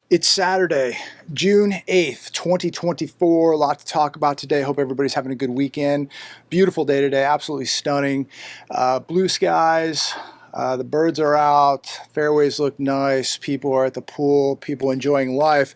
It's Saturday, June 8th, 2024. A lot to talk about today. Hope everybody's having a good weekend. Beautiful day today, absolutely stunning. Blue skies, the birds are out, fairways look nice, people are at the pool, people enjoying life.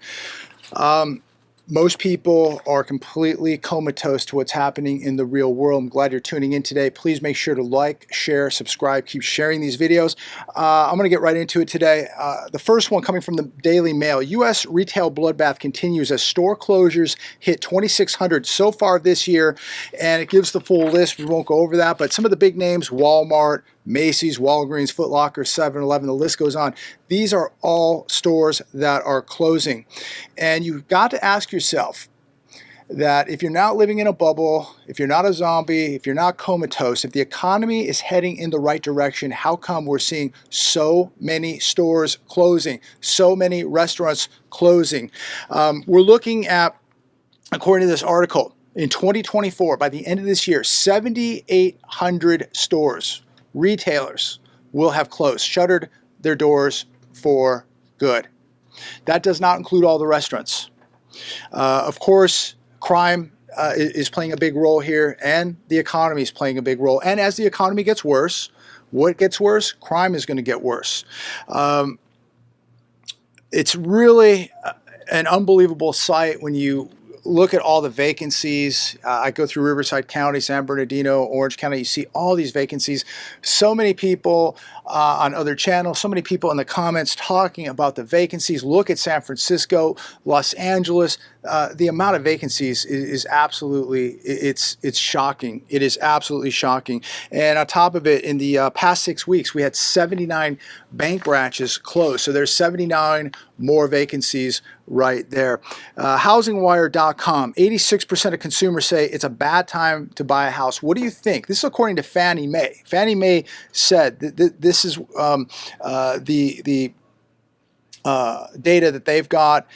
Most people are completely comatose to what's happening in the real world. I'm glad you're tuning in today. Please make sure to like, share, subscribe, keep sharing these videos. I'm going to get right into it today. The first one coming from the Daily Mail. U.S. retail bloodbath continues as store closures hit 2,600 so far this year, and it gives the full list. We won't go over that, but some of the big names: Walmart, Macy's, Walgreens, Foot Locker, 7-Eleven, the list goes on. These are all stores that are closing. And you've got to ask yourself that if you're not living in a bubble, if you're not a zombie, if you're not comatose, if the economy is heading in the right direction, how come we're seeing so many stores closing, so many restaurants closing? We're looking at, according to this article, in 2024, by the end of this year, 7,800 stores, retailers will have closed, shuttered their doors for good. That does not include all the restaurants. Of course, crime is playing a big role here, and the economy is playing a big role. And as the economy gets worse, what gets worse? Crime is going to get worse. It's really an unbelievable sight when you look at all the vacancies. I go through Riverside County, San Bernardino, Orange County. You see all these vacancies. So many people on other channels, so many people in the comments talking about the vacancies. Look at San Francisco, Los Angeles. The amount of vacancies is absolutely, it's shocking. It is absolutely shocking. And on top of it, in the past 6 weeks, we had 79 bank branches closed. So there's 79 more vacancies right there. HousingWire.com, 86% of consumers say it's a bad time to buy a house. What do you think? This is according to Fannie Mae. Fannie Mae said that this is the data that they've got.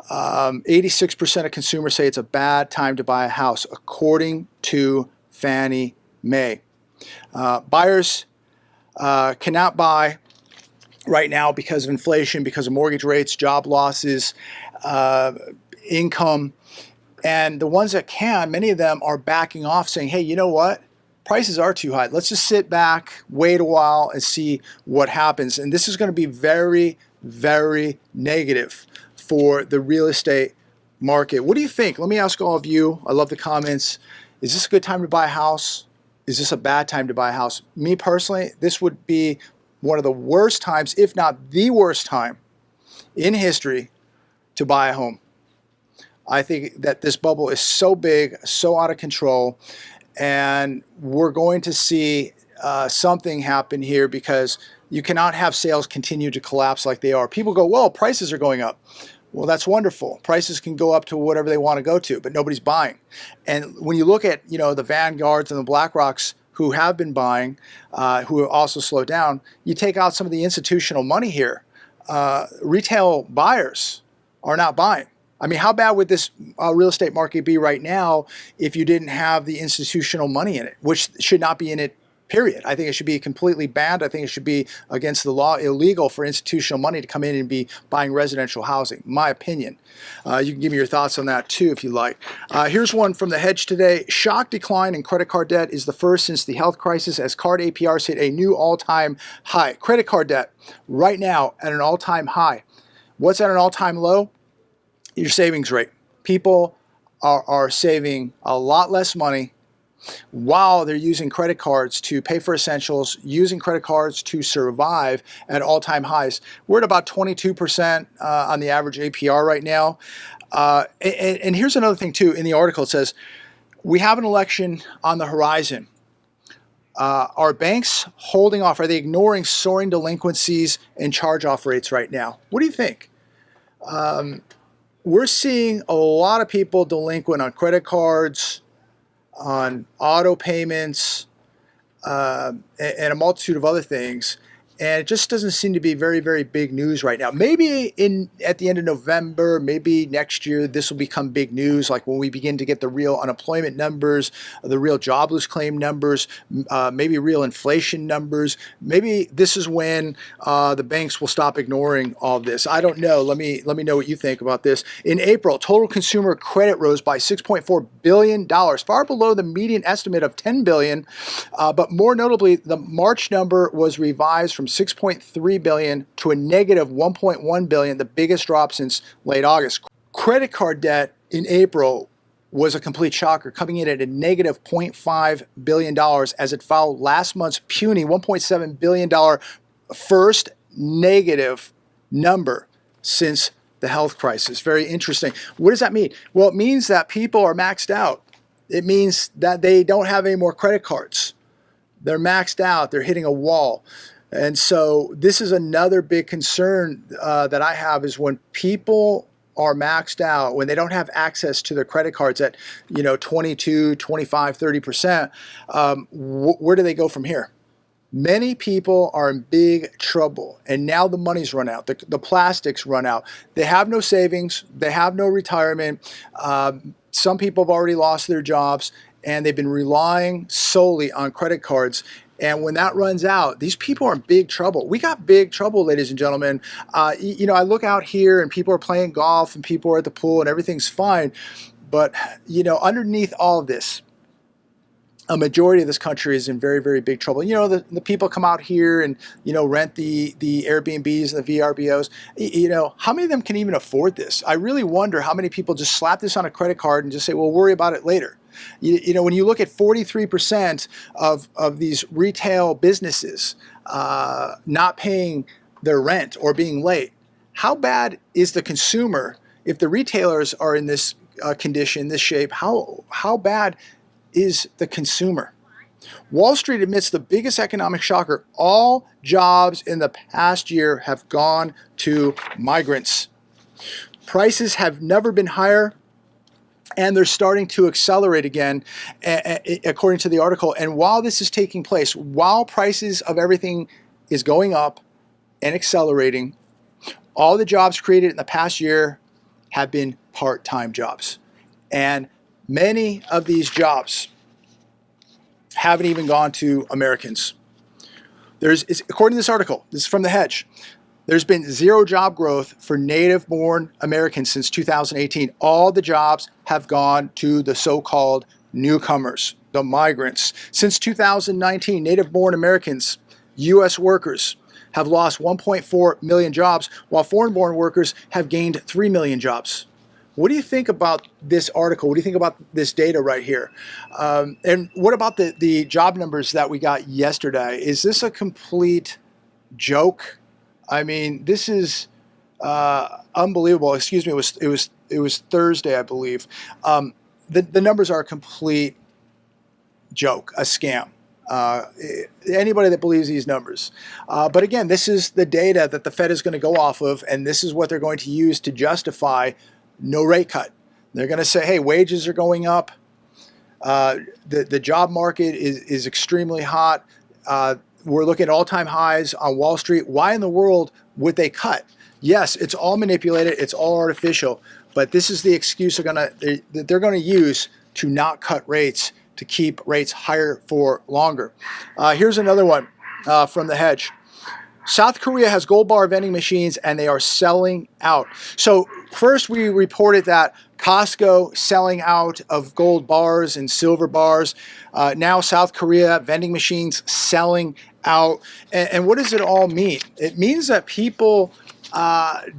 86% of consumers say it's a bad time to buy a house, according to Fannie Mae. Buyers cannot buy right now because of inflation, because of mortgage rates, job losses, income. And the ones that can, many of them are backing off, saying, hey, you know what? Prices are too high. Let's just sit back, wait a while, and see what happens. And this is going to be very, very negative for the real estate market. What do you think? Let me ask all of you. I love the comments. Is this a good time to buy a house? Is this a bad time to buy a house? Me personally, this would be one of the worst times, if not the worst time in history to buy a home. I think that this bubble is so big, so out of control, and we're going to see something happen here, because you cannot have sales continue to collapse like they are. People go, well, prices are going up. Well, that's wonderful. Prices can go up to whatever they want to go to, but nobody's buying. And when you look at, the Vanguards and the BlackRocks who have been buying, who have also slowed down, you take out some of the institutional money here. Retail buyers are not buying. I mean, how bad would this real estate market be right now if you didn't have the institutional money in it, which should not be in it, period. I think it should be completely banned. I think it should be against the law, illegal for institutional money to come in and be buying residential housing, my opinion. You can give me your thoughts on that too if you like. Here's one from The Hedge today. Shock decline in credit card debt is the first since the health crisis as card APRs hit a new all-time high. Credit card debt right now at an all-time high. What's at an all-time low? Your savings rate. People are saving a lot less money while they're using credit cards to pay for essentials, using credit cards to survive at all-time highs. We're at about 22% on the average APR right now. And here's another thing too. In the article it says, we have an election on the horizon. Are banks holding off? Are they ignoring soaring delinquencies and charge-off rates right now? What do you think? We're seeing a lot of people delinquent on credit cards, on auto payments, and a multitude of other things. And it just doesn't seem to be very, very big news right now. Maybe at the end of November, maybe next year, this will become big news, like when we begin to get the real unemployment numbers, the real jobless claim numbers, maybe real inflation numbers. Maybe this is when the banks will stop ignoring all of this. I don't know. Let me know what you think about this. In April, total consumer credit rose by $6.4 billion, far below the median estimate of $10 billion. But more notably, the March number was revised from $6.3 billion to a negative $1.1 billion, the biggest drop since late August. Credit card debt in April was a complete shocker, coming in at a negative $0.5 billion as it followed last month's puny $1.7 billion first negative number since the health crisis. Very interesting. What does that mean? Well, it means that people are maxed out. It means that they don't have any more credit cards. They're maxed out. They're hitting a wall. And so this is another big concern that I have, is when people are maxed out, when they don't have access to their credit cards at 22, 25, 30%, where do they go from here? Many people are in big trouble, and now the money's run out. The plastics run out. They have no savings. They have no retirement. Some people have already lost their jobs, and they've been relying solely on credit cards. And when that runs out, these people are in big trouble. We got big trouble, ladies and gentlemen. I look out here and people are playing golf and people are at the pool and everything's fine. But, underneath all of this, a majority of this country is in very, very big trouble. The people come out here and, rent the Airbnbs and the VRBOs. How many of them can even afford this? I really wonder how many people just slap this on a credit card and just say, well, worry about it later. When you look at 43% of these retail businesses not paying their rent or being late, how bad is the consumer if the retailers are in this condition, this shape? How bad is the consumer? Wall Street admits the biggest economic shocker. All jobs in the past year have gone to migrants. Prices have never been higher, and they're starting to accelerate again, according to the article. And while this is taking place, while prices of everything is going up and accelerating, all the jobs created in the past year have been part-time jobs. And many of these jobs haven't even gone to Americans. According to this article, this is from The Hedge, there's been zero job growth for native-born Americans since 2018. All the jobs have gone to the so-called newcomers, the migrants. Since 2019, native-born Americans, U.S. workers, have lost 1.4 million jobs, while foreign-born workers have gained 3 million jobs. What do you think about this article? What do you think about this data right here? And what about the job numbers that we got yesterday? Is this a complete joke? I mean, this is unbelievable. Excuse me, it was Thursday, I believe. The numbers are a complete joke, a scam. Anybody that believes these numbers. But again, this is the data that the Fed is going to go off of, and this is what they're going to use to justify no rate cut. They're going to say, hey, wages are going up. The job market is extremely hot. We're looking at all-time highs on Wall Street. Why in the world would they cut? Yes, it's all manipulated. It's all artificial. But this is the excuse they're going to use to not cut rates, to keep rates higher for longer. Here's another one from The Hedge. South Korea has gold bar vending machines and they are selling out. So first we reported that Costco selling out of gold bars and silver bars. Now South Korea vending machines selling out. And what does it all mean? It means that people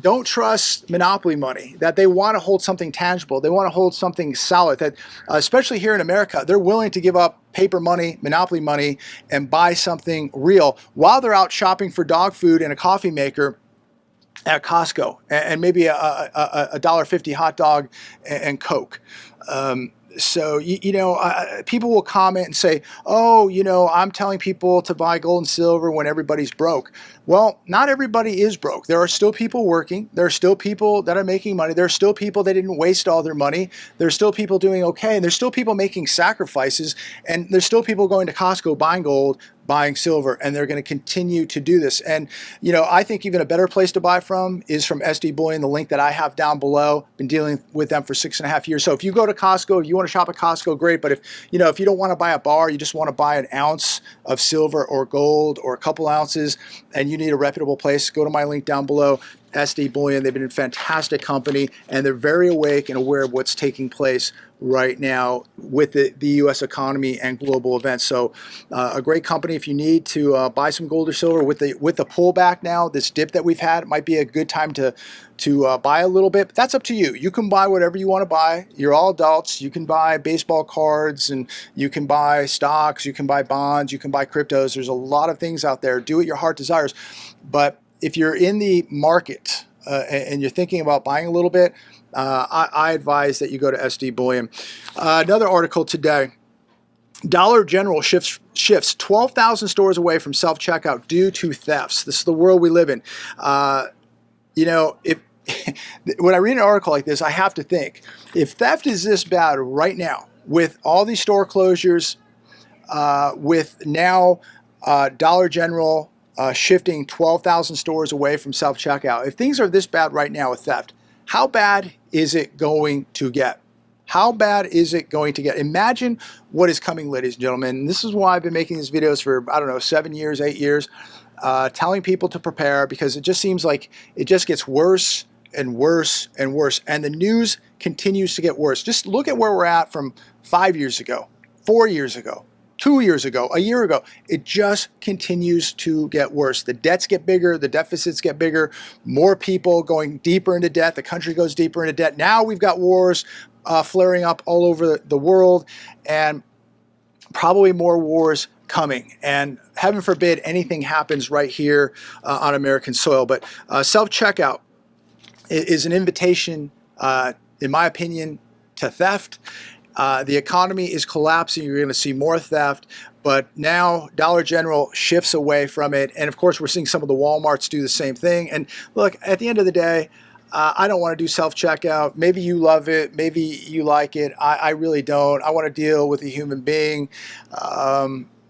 don't trust monopoly money, that they want to hold something tangible. They want to hold something solid, that especially here in America, they're willing to give up paper money, monopoly money, and buy something real while they're out shopping for dog food and a coffee maker at Costco and maybe a $1.50 hot dog and Coke. So, people will comment and say, oh, I'm telling people to buy gold and silver when everybody's broke. Well, not everybody is broke. There are still people working. There are still people that are making money. There are still people that didn't waste all their money. There's still people doing okay. And there's still people making sacrifices. And there's still people going to Costco, buying gold, buying silver, and they're going to continue to do this. And I think even a better place to buy from is from SD Bullion, the link that I have down below. Been dealing with them for 6.5 years. So if you go to Costco, if you want to shop at Costco, great. But if you don't want to buy a bar, you just want to buy an ounce of silver or gold or a couple ounces, and you need a reputable place, go to my link down below. SD Bullion. They've been a fantastic company, and they're very awake and aware of what's taking place right now with the U.S. economy and global events. So a great company. If you need to buy some gold or silver with the pullback now, this dip that we've had, it might be a good time to buy a little bit. But that's up to you. You can buy whatever you want to buy. You're all adults. You can buy baseball cards, and you can buy stocks, you can buy bonds, you can buy cryptos. There's a lot of things out there. Do what your heart desires. But if you're in the market and you're thinking about buying a little bit, I advise that you go to SD Bullion. Another article today, Dollar General shifts 12,000 stores away from self-checkout due to thefts. This is the world we live in. If when I read an article like this, I have to think, if theft is this bad right now, with all these store closures, with now Dollar General shifting 12,000 stores away from self-checkout. If things are this bad right now with theft, how bad is it going to get? How bad is it going to get? Imagine what is coming, ladies and gentlemen. This is why I've been making these videos for, 7 years, 8 years, telling people to prepare, because it just seems like it just gets worse and worse and worse. And the news continues to get worse. Just look at where we're at from 5 years ago, 4 years ago, 2 years ago, a year ago. It just continues to get worse. The debts get bigger, the deficits get bigger, more people going deeper into debt, the country goes deeper into debt. Now we've got wars flaring up all over the world, and probably more wars coming. And heaven forbid anything happens right here on American soil. But self-checkout is an invitation, in my opinion, to theft. The economy is collapsing. You're going to see more theft. But now Dollar General shifts away from it. And of course, we're seeing some of the Walmarts do the same thing. And look, at the end of the day, I don't want to do self-checkout. Maybe you love it. Maybe you like it. I really don't. I want to deal with a human being.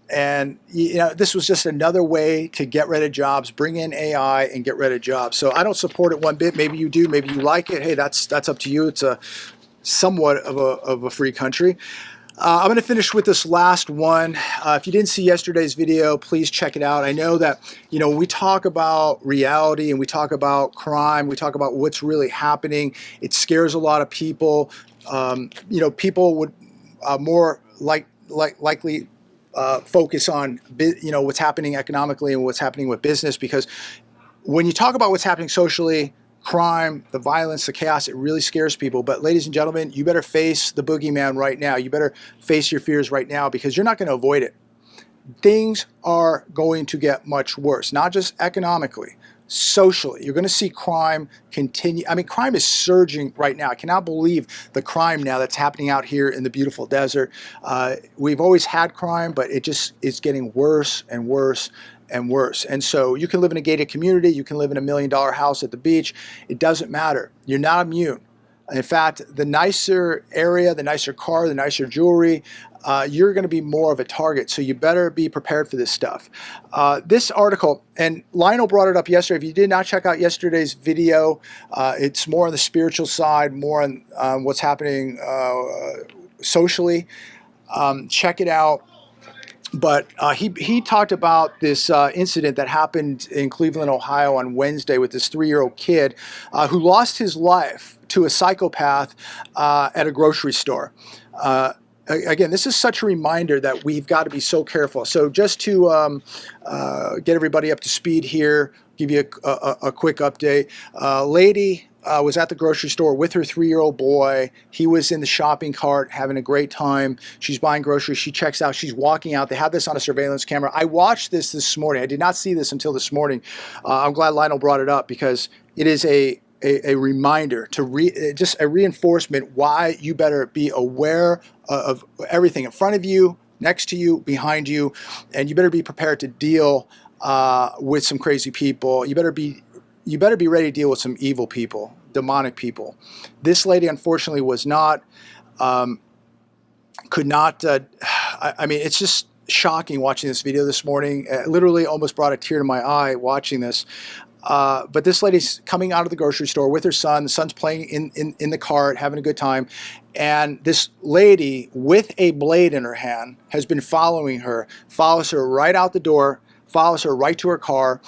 And this was just another way to get rid of jobs, bring in AI and get rid of jobs. So I don't support it one bit. Maybe you do. Maybe you like it. Hey, that's up to you. It's a somewhat of a free country. I'm going to finish with this last one. If you didn't see yesterday's video, please check it out. I know that, when we talk about reality and we talk about crime, we talk about what's really happening, it scares a lot of people. People would more likely focus on, what's happening economically and what's happening with business, because when you talk about what's happening socially, crime, the violence, the chaos, it really scares people. But ladies and gentlemen, you better face the boogeyman right now. You better face your fears right now, because you're not going to avoid it. Things are going to get much worse, not just economically, socially. You're going to see crime continue. I mean, crime is surging right now. I cannot believe the crime now that's happening out here in the beautiful desert. We've always had crime, but it just is getting worse and worse and worse. And so you can live in a gated community, you can live in $1 million house at the beach. It doesn't matter. You're not immune. In fact, the nicer area, the nicer car, the nicer jewelry, you're going to be more of a target. So you better be prepared for this stuff. This article, and Lionel brought it up yesterday. If you did not check out yesterday's video, it's more on the spiritual side, more on what's happening socially. Check it out. But he talked about this incident that happened in Cleveland, Ohio on Wednesday with this 3-year-old kid who lost his life to a psychopath at a grocery store. Again, this is such a reminder that we've got to be so careful. So just to get everybody up to speed here, give you a quick update. Lady was at the grocery store with her 3-year-old boy. He was in the shopping cart having a great time. She's buying groceries. She checks out. She's walking out. They have this on a surveillance camera. I watched this morning. I did not see this until this morning. I'm glad Lionel brought it up, because it is a reminder, just a reinforcement why you better be aware of everything in front of you, next to you, behind you, and you better be prepared to deal with some crazy people. You better be ready to deal with some evil people, demonic people. This lady, unfortunately, was not, could not, I mean, it's just, shocking watching this video this morning. It literally almost brought a tear to my eye watching this. But this lady's coming out of the grocery store with her son. The son's playing in the cart, having a good time. And this lady with a blade in her hand has been following her, follows her right out the door, follows her right to her car,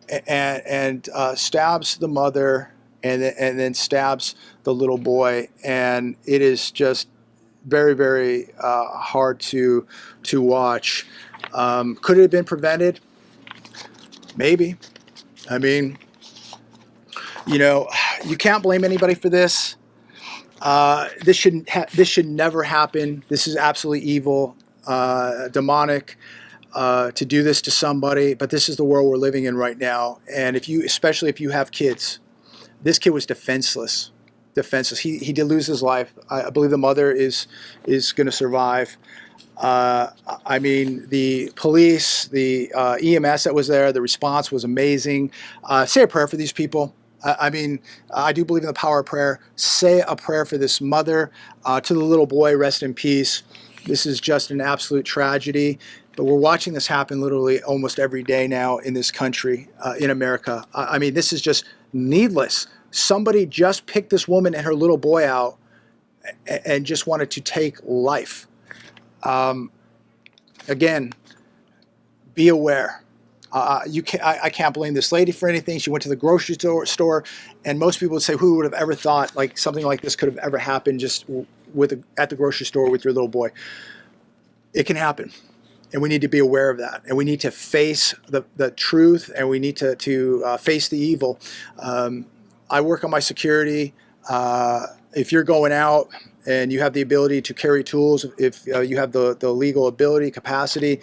and stabs the mother and then stabs the little boy. And it is just very, very hard to watch. Could it have been prevented? Maybe. I mean, you know, you can't blame anybody for this. This should never happen. This is absolutely evil, demonic, to do this to somebody. But this is the world we're living in right now. And especially if you have kids, this kid was defenseless. Defenseless. He did lose his life. I believe the mother is going to survive. I mean, the police, the EMS that was there, the response was amazing. Say a prayer for these people. I mean, I do believe in the power of prayer. Say a prayer for this mother. To the little boy, rest in peace. This is just an absolute tragedy. But we're watching this happen literally almost every day now in this country, in America. I mean, this is just needless. Somebody just picked this woman and her little boy out and just wanted to take life. Again, be aware. I can't blame this lady for anything. She went to the grocery store, and most people would say, who would have ever thought like something like this could have ever happened just at the grocery store with your little boy? It can happen, and we need to be aware of that, and we need to face the truth, and we need to face the evil. I work on my security. If you're going out and you have the ability to carry tools, if you have the legal ability, capacity,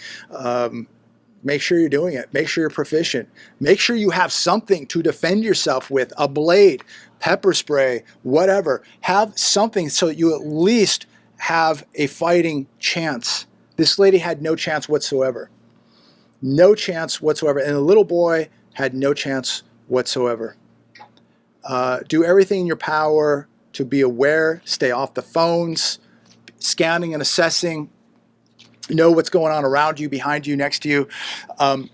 make sure you're doing it. Make sure you're proficient. Make sure you have something to defend yourself with, a blade, pepper spray, whatever. Have something so that you at least have a fighting chance. This lady had no chance whatsoever. No chance whatsoever. And the little boy had no chance whatsoever. Do everything in your power to be aware, stay off the phones, scanning and assessing, know what's going on around you, behind you, next to you. And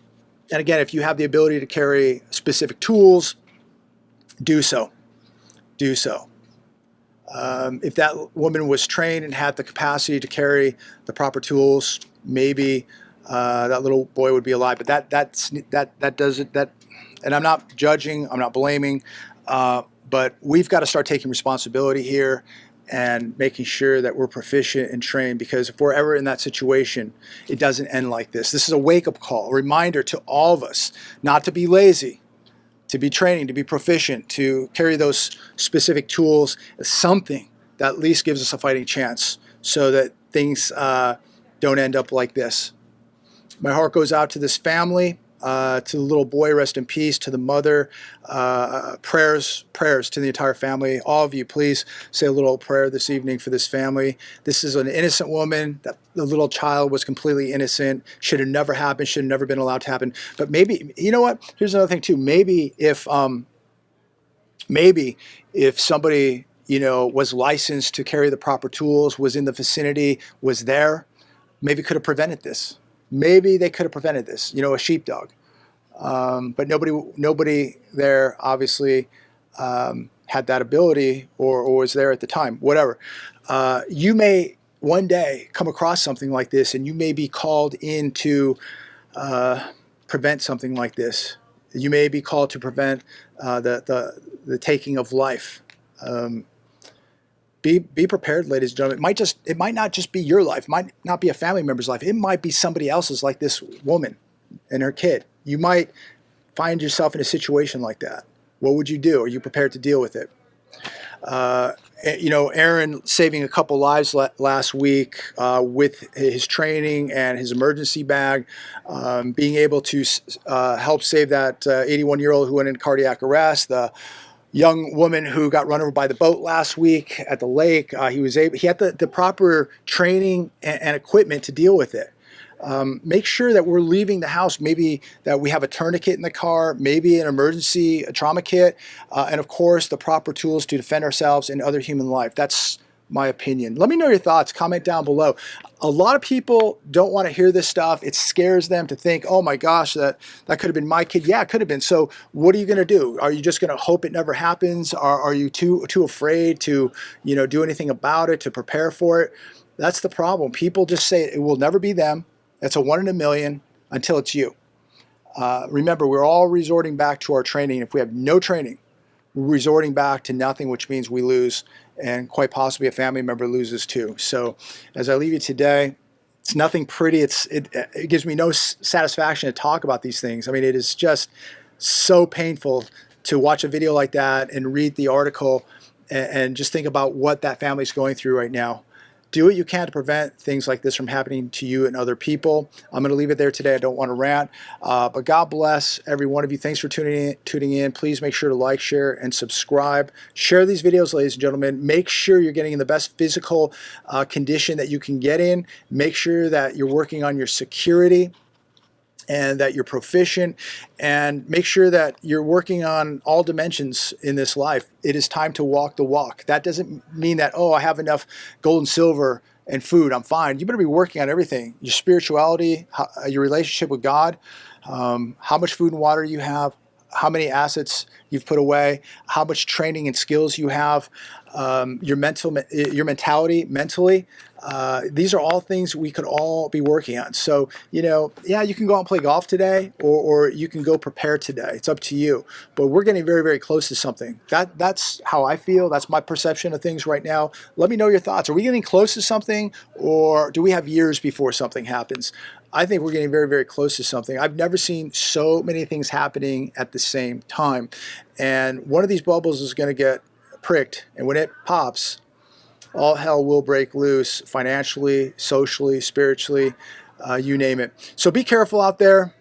again, if you have the ability to carry specific tools, do so. Do so. If that woman was trained and had the capacity to carry the proper tools, maybe that little boy would be alive. But that doesn't. And I'm not judging. I'm not blaming. But we've got to start taking responsibility here and making sure that we're proficient and trained, because if we're ever in that situation, it doesn't end like this. This is a wake-up call, a reminder to all of us not to be lazy, to be training, to be proficient, to carry those specific tools, something that at least gives us a fighting chance so that things don't end up like this. My heart goes out to this family. To the little boy, rest in peace. To the mother, prayers to the entire family. All of you, please say a little prayer this evening for this family. This is an innocent woman. That the little child was completely innocent. Should have never happened. Should have never been allowed to happen. But maybe, you know what? Here's another thing too. Maybe if somebody, you know, was licensed to carry the proper tools, was in the vicinity, was there, maybe could have prevented this. Maybe they could have prevented this, you know, a sheepdog. But nobody there obviously had that ability or was there at the time, whatever. You may one day come across something like this, and you may be called in to prevent something like this. You may be called to prevent the taking of life. Be prepared, ladies and gentlemen. It might not just be your life. It might not be a family member's life. It might be somebody else's, like this woman and her kid. You might find yourself in a situation like that. What would you do? Are you prepared to deal with it? You know, Aaron saving a couple lives last week with his training and his emergency bag, being able to help save that 81-year-old who went into cardiac arrest. The young woman who got run over by the boat last week at the lake. He had the proper training and equipment to deal with it. Make sure that we're leaving the house, maybe that we have a tourniquet in the car, maybe an emergency trauma kit, and of course the proper tools to defend ourselves and other human life. That's my opinion. Let me know your thoughts. Comment down below. A lot of people don't want to hear this stuff. It scares them to think, oh my gosh, that could have been my kid. Yeah, it could have been. So what are you going to do? Are you just going to hope it never happens? Are you too afraid to, do anything about it, to prepare for it? That's the problem. People just say it will never be them. It's a 1 in a million until it's you. Remember, we're all resorting back to our training. If we have no training, we're resorting back to nothing, which means we lose, and quite possibly a family member loses too. So as I leave you today, it's nothing pretty. It gives me no satisfaction to talk about these things. I mean, it is just so painful to watch a video like that and read the article and just think about what that family's going through right now. Do what you can to prevent things like this from happening to you and other people. I'm going to leave it there today. I don't want to rant, but God bless every one of you. Thanks for tuning in. Please make sure to like, share, and subscribe. Share these videos, ladies and gentlemen. Make sure you're getting in the best physical condition that you can get in. Make sure that you're working on your security and that you're proficient, and make sure that you're working on all dimensions in this life. It is time to walk the walk. That doesn't mean that, oh, I have enough gold and silver and food, I'm fine. You better be working on everything. Your spirituality, your relationship with God, how much food and water you have, how many assets you've put away, how much training and skills you have, your mentality mentally. These are all things we could all be working on. So, yeah, you can go out and play golf today, or you can go prepare today. It's up to you. But we're getting very, very close to something. That's how I feel. That's my perception of things right now. Let me know your thoughts. Are we getting close to something, or do we have years before something happens? I think we're getting very, very close to something. I've never seen so many things happening at the same time. And one of these bubbles is going to get pricked. And when it pops, all hell will break loose, financially, socially, spiritually, you name it. So be careful out there.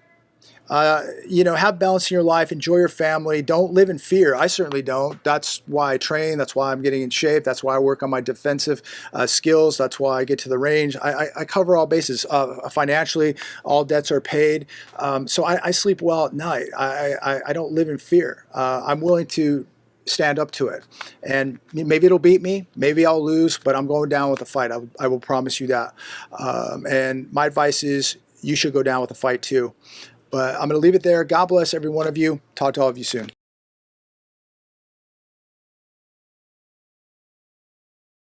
Have balance in your life. Enjoy your family. Don't live in fear. I certainly don't. That's why I train. That's why I'm getting in shape. That's why I work on my defensive skills. That's why I get to the range. I cover all bases. Financially, all debts are paid. So I sleep well at night. I don't live in fear. I'm willing to stand up to it, and maybe it'll beat me, maybe I'll lose, but I'm going down with the fight. I will promise you that. And my advice is you should go down with the fight too. But I'm going to leave it there. God bless every one of you. Talk to all of you soon.